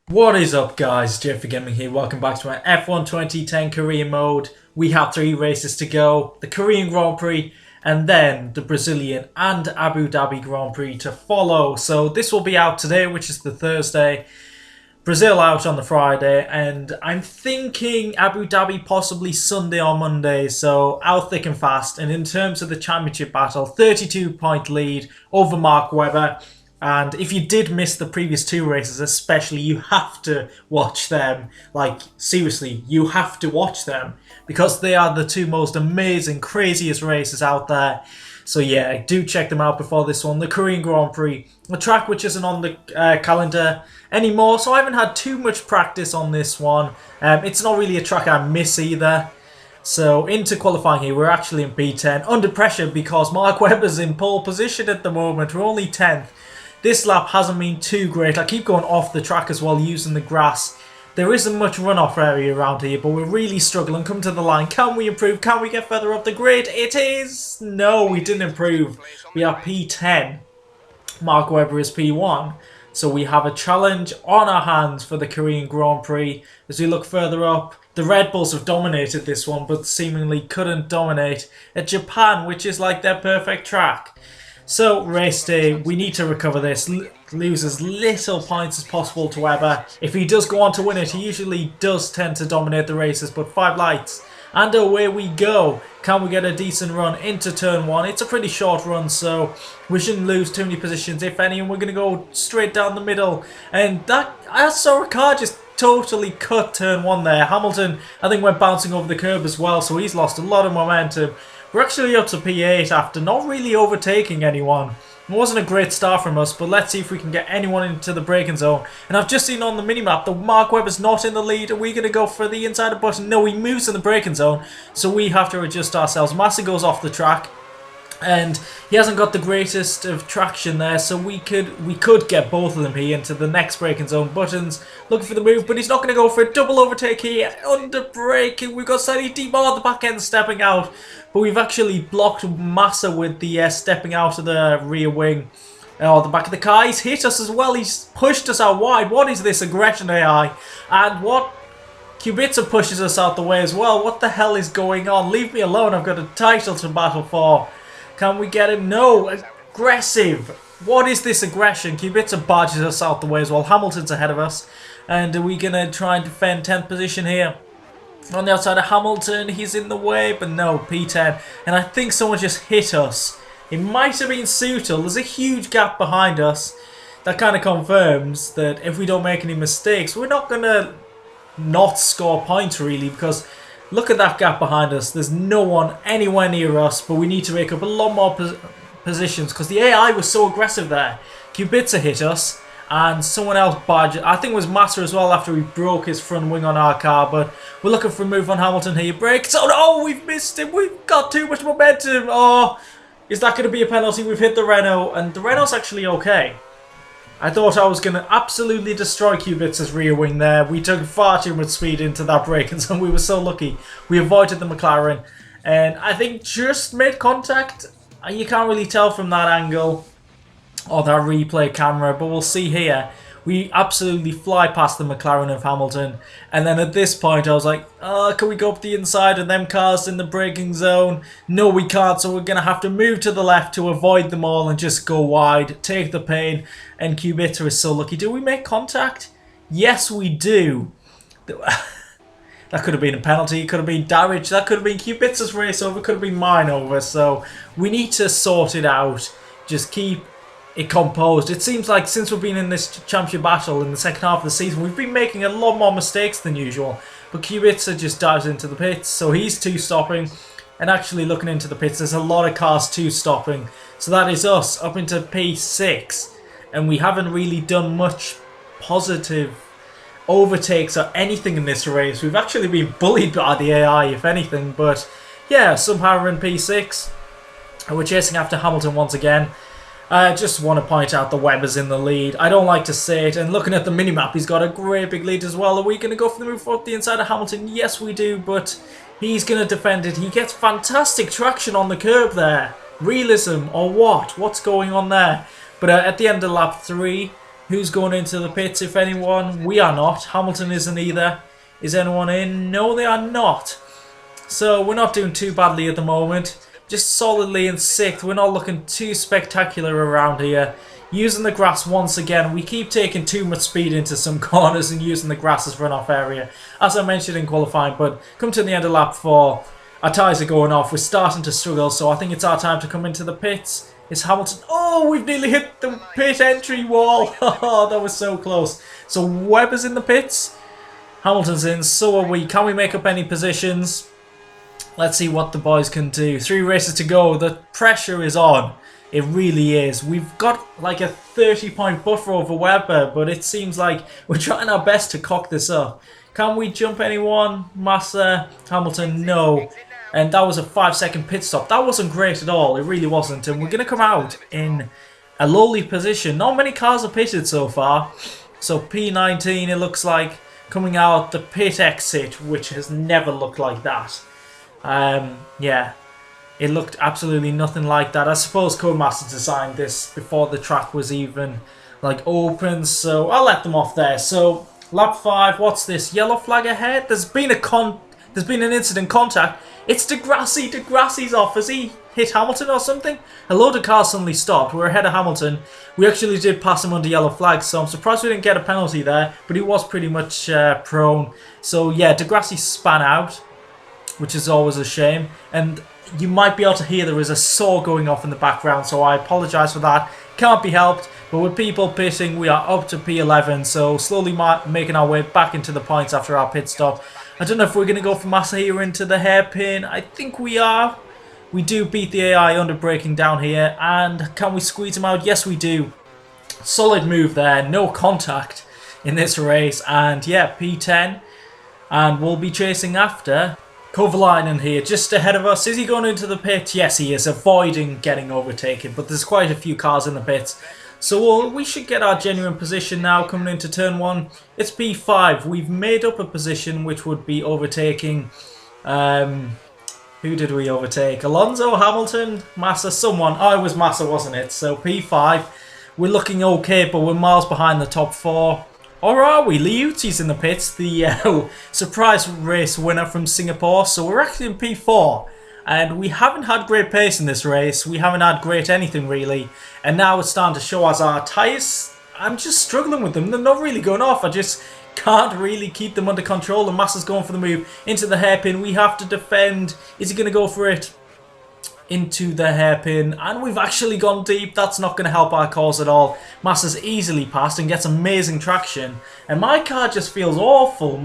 What is up, guys? JayFerGaming here. Welcome back to my F1 2010 Korean mode. We have 3 races to go. The Korean Grand Prix and then the Brazilian and Abu Dhabi Grand Prix to follow. So this will be out today, which is the Thursday. Brazil out on the Friday, and I'm thinking Abu Dhabi possibly Sunday or Monday, so out thick and fast. And in terms of the championship battle, 32-point lead over Mark Webber. And if you did miss the previous 2 races especially, you have to watch them. Like, seriously, you have to watch them. Because they are the 2 most amazing, craziest races out there. So yeah, do check them out before this one. The Korean Grand Prix. A track which isn't on the calendar anymore. So I haven't had too much practice on this one. It's not really a track I miss either. So into qualifying here, we're actually in P10. Under pressure because Mark Webber's in pole position at the moment. We're only 10th. This lap hasn't been too great. I keep going off the track as well, using the grass. There isn't much runoff area around here, but we're really struggling. Come to the line. Can we improve? Can we get further up the grid? It is! No, we didn't improve. We are P10. Mark Webber is P1. So we have a challenge on our hands for the Korean Grand Prix. As we look further up, the Red Bulls have dominated this one, but seemingly couldn't dominate at Japan, which is like their perfect track. So, race day, we need to recover this, lose as little points as possible to Webber. If he does go on to win it, he usually does tend to dominate the races, but 5 lights. And away we go. Can we get a decent run into turn 1? It's a pretty short run, so we shouldn't lose too many positions, if any, and we're going to go straight down the middle. And I saw a car just totally cut turn 1 there. Hamilton, I think, went bouncing over the curb as well, so he's lost a lot of momentum. We're actually up to P8 after not really overtaking anyone. It wasn't a great start from us, but let's see if we can get anyone into the braking zone. And I've just seen on the minimap that Mark Webber's not in the lead. Are we going to go for the insider button? No, he moves in the braking zone, so we have to adjust ourselves. Massa goes off the track, and he hasn't got the greatest of traction there, so we could get both of them here into the next braking zone. Buttons looking for the move, but he's not going to go for a double overtake here. Under braking, we've got slightly deep on the back end stepping out, but we've actually blocked Massa with the stepping out of the rear wing. Oh, the back of the car, he's hit us as well. He's pushed us out wide. What is this aggression AI? And what? Kubica pushes us out the way as well. What the hell is going on? Leave me alone. I've got a title to battle for. Can we get him? No. Aggressive. What is this aggression? Kubica barges us out the way as well. Hamilton's ahead of us. And are we going to try and defend 10th position here? On the outside of Hamilton, he's in the way, but no, P10. And I think someone just hit us. It might have been Sutil. There's a huge gap behind us. That kind of confirms that if we don't make any mistakes, we're not going to not score points really, because look at that gap behind us. There's no one anywhere near us, but we need to make up a lot more positions because the AI was so aggressive there. Kubica hit us, and someone else barged. I think it was Massa as well after he broke his front wing on our car, but we're looking for a move on Hamilton here. Brakes. Oh no, we've missed him. We've got too much momentum. Oh, is that going to be a penalty? We've hit the Renault, and the Renault's actually okay. I thought I was going to absolutely destroy Kubica's rear wing there. We took far too much speed into that braking zone. We were so lucky. We avoided the McLaren. And I think just made contact. You can't really tell from that angle or that replay camera. But we'll see here. We absolutely fly past the McLaren of Hamilton. And then at this point I was like, oh, can we go up the inside of them cars in the braking zone? No, we can't. So we're going to have to move to the left to avoid them all and just go wide. Take the pain. And Kubica is so lucky. Do we make contact? Yes, we do. That could have been a penalty. It could have been damage. That could have been Kubica's race over. Could have been mine over. So we need to sort it out. Just keep it composed. It seems like since we've been in this championship battle in the second half of the season, we've been making a lot more mistakes than usual. But Kubica just dives into the pits. So he's 2-stopping. And actually looking into the pits, there's a lot of cars 2-stopping. So that is us up into P6. And we haven't really done much positive overtakes or anything in this race. We've actually been bullied by the AI, if anything. But yeah, somehow we're in P6. We're chasing after Hamilton once again. I just want to point out the Webber's in the lead. I don't like to say it. And looking at the minimap, he's got a great big lead as well. Are we going to go for the move up the inside of Hamilton? Yes, we do. But he's going to defend it. He gets fantastic traction on the curb there. Realism or what? What's going on there? But at the end of lap 3, Who's going into the pits, if anyone? We are not. Hamilton isn't either. Is anyone in? No, they are not. So we're not doing too badly at the moment. Just solidly in 6th. We're not looking too spectacular around here. Using the grass once again. We keep taking too much speed into some corners and using the grass as runoff area, as I mentioned in qualifying. But come to the end of lap 4, our tyres are going off. We're starting to struggle, so I think it's our time to come into the pits. It's Hamilton. Oh, we've nearly hit the pit entry wall. Oh, that was so close. So Webber's in the pits. Hamilton's in. So are we. Can we make up any positions? Let's see what the boys can do. 3 races to go. The pressure is on. It really is. We've got like a 30-point buffer over Webber, but it seems like we're trying our best to cock this up. Can we jump anyone? Massa, Hamilton, no. And that was a 5-second pit stop. That wasn't great at all. It really wasn't. And we're going to come out in a lowly position. Not many cars are pitted so far. So P19, it looks like, coming out the pit exit, which has never looked like that. Yeah, it looked absolutely nothing like that. I suppose Codemaster designed this before the track was even like open. So I'll let them off there. So lap 5, what's this? Yellow flag ahead? There's been an incident contact. It's Degrassi. Degrassi's off. Has he hit Hamilton or something? A load of cars suddenly stopped. We're ahead of Hamilton. We actually did pass him under yellow flag, so I'm surprised we didn't get a penalty there. But he was pretty much prone. So yeah, Degrassi span out, which is always a shame. And you might be able to hear there is a saw going off in the background, so I apologise for that. Can't be helped. But with people pitting, we are up to P11, so slowly making our way back into the points after our pit stop. I don't know if we're going to go for Massa here into the hairpin. I think we are. We do beat the AI under braking down here. And can we squeeze him out? Yes, we do. Solid move there. No contact in this race. And yeah, P10. And we'll be chasing after Kovalainen here, just ahead of us. Is he going into the pit? Yes, he is. Avoiding getting overtaken. But there's quite a few cars in the pits. So we should get our genuine position now coming into turn 1. It's P5. We've made up a position which would be overtaking... who did we overtake? Alonso, Hamilton, Massa, someone. Oh, it was Massa, wasn't it? So P5. We're looking okay, but we're miles behind the top 4. Or are we? Liuti's in the pits, the surprise race winner from Singapore. So we're actually in P4. And we haven't had great pace in this race. We haven't had great anything, really. And now it's starting to show us our tyres. I'm just struggling with them. They're not really going off. I just can't really keep them under control. And Massa's going for the move into the hairpin. We have to defend. Is he going to go for it? Into the hairpin. And we've actually gone deep. That's not going to help our cause at all. Massa's easily passed and gets amazing traction. And my car just feels awful.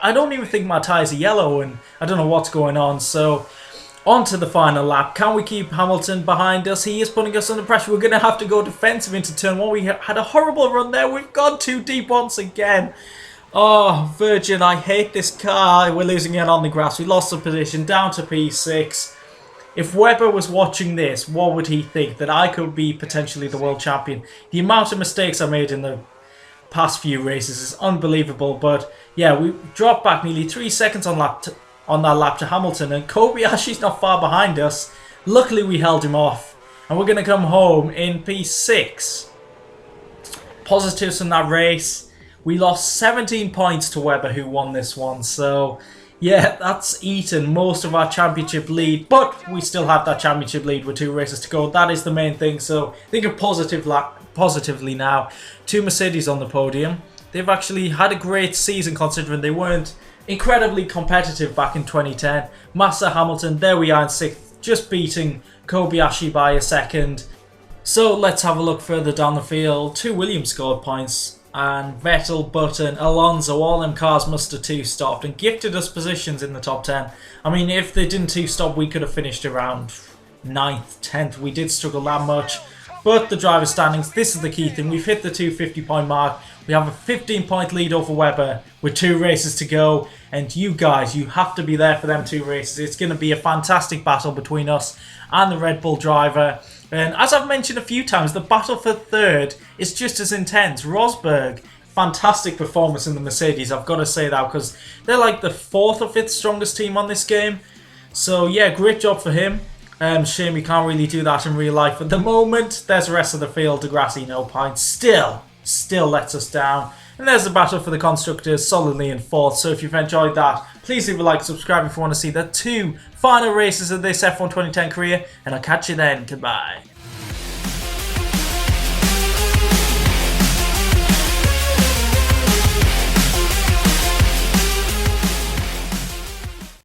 I don't even think my tyres are yellow. And I don't know what's going on. So... on to the final lap. Can we keep Hamilton behind us? He is putting us under pressure. We're going to have to go defensive into turn 1. We had a horrible run there. We've gone too deep once again. Oh, Virgin, I hate this car. We're losing it on the grass. We lost the position down to P6. If Webber was watching this, what would he think? That I could be potentially the world champion? The amount of mistakes I made in the past few races is unbelievable. But yeah, we dropped back nearly 3 seconds on that lap to Hamilton, and Kobayashi's not far behind us. Luckily we held him off, and we're going to come home in P6. Positives from that race. We lost 17 points to Webber, who won this one, so yeah, that's eaten most of our championship lead, but we still have that championship lead with 2 races to go. That is the main thing, so think of positively now. 2 Mercedes on the podium. They've actually had a great season considering they weren't incredibly competitive back in 2010. Massa, Hamilton, there we are in 6th, just beating Kobayashi by a second. So let's have a look further down the field. 2 Williams scored points, and Vettel, Button, Alonso, all them cars must have 2-stopped and gifted us positions in the top 10. I mean, if they didn't 2-stop, we could have finished around 9th, 10th. We did struggle that much. But the driver standings, this is the key thing. We've hit the 250-point mark. We have a 15-point lead over Webber with 2 races to go. And you guys, you have to be there for them 2 races. It's going to be a fantastic battle between us and the Red Bull driver. And as I've mentioned a few times, the battle for 3rd is just as intense. Rosberg, fantastic performance in the Mercedes. I've got to say that because they're like the 4th or 5th strongest team on this game. So yeah, great job for him. Shame we can't really do that in real life at the moment. There's the rest of the field. Degrassi, no points. Still, still lets us down. And there's the battle for the Constructors, solidly in 4th. So if you've enjoyed that, please leave a like, subscribe if you want to see the 2 final races of this F1 2010 career. And I'll catch you then. Goodbye.